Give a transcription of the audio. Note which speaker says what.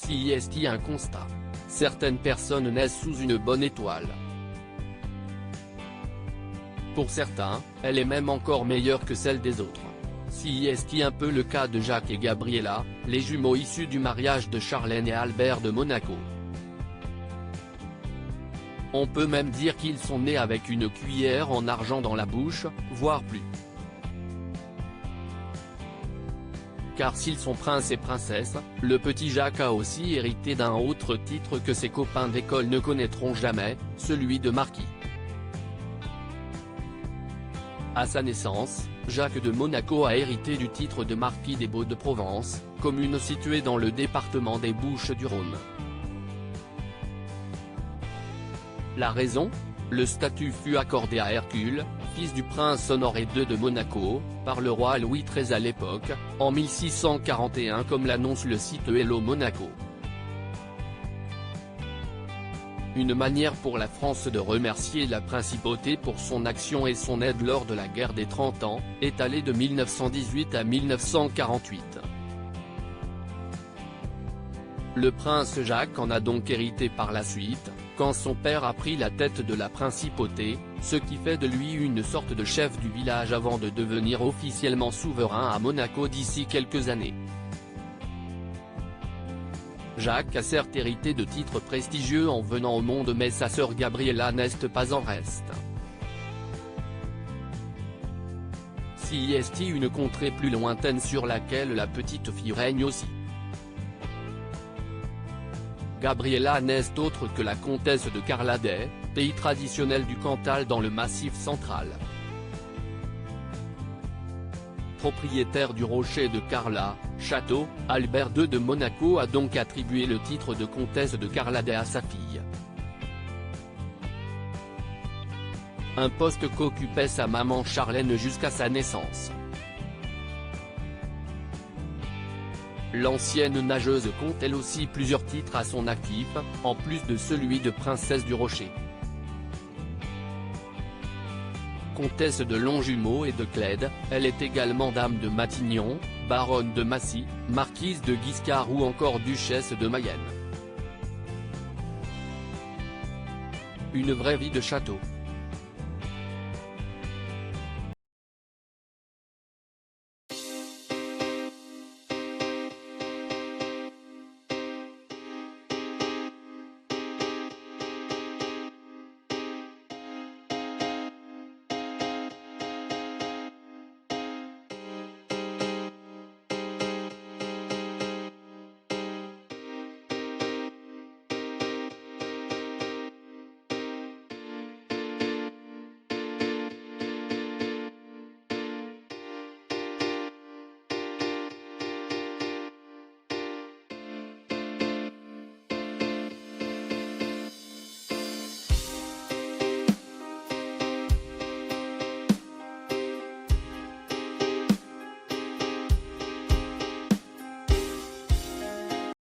Speaker 1: Si est un constat. Certaines personnes naissent sous une bonne étoile. Pour certains, elle est même encore meilleure que celle des autres. Si est un peu le cas de Jacques et Gabriella, les jumeaux issus du mariage de Charlène et Albert de Monaco. On peut même dire qu'ils sont nés avec une cuillère en argent dans la bouche, voire plus. Car s'ils sont princes et princesses, le petit Jacques a aussi hérité d'un autre titre que ses copains d'école ne connaîtront jamais, celui de marquis. À sa naissance, Jacques de Monaco a hérité du titre de marquis des Baux-de-Provence, commune située dans le département des Bouches-du-Rhône. La raison ? Le statut fut accordé à Hercule, fils du prince Honoré II de Monaco, par le roi Louis XIII à l'époque, en 1641 comme l'annonce le site Hello Monaco. Une manière pour la France de remercier la principauté pour son action et son aide lors de la guerre des 30 ans, étalée de 1918 à 1948. Le prince Jacques en a donc hérité par la suite, quand son père a pris la tête de la principauté, ce qui fait de lui une sorte de chef du village avant de devenir officiellement souverain à Monaco d'ici quelques années. Jacques a certes hérité de titres prestigieux en venant au monde, mais sa sœur Gabriella n'est pas en reste. Si est une contrée plus lointaine sur laquelle la petite fille règne aussi. Gabriella n'est autre que la comtesse de Carladais, pays traditionnel du Cantal dans le Massif central. Propriétaire du rocher de Carlat, château, Albert II de Monaco a donc attribué le titre de comtesse de Carladais à sa fille. Un poste qu'occupait sa maman Charlène jusqu'à sa naissance. L'ancienne nageuse compte elle aussi plusieurs titres à son actif, en plus de celui de princesse du Rocher. Comtesse de Longjumeau et de Clède, elle est également dame de Matignon, baronne de Massy, marquise de Guiscard ou encore duchesse de Mayenne. Une vraie vie de château.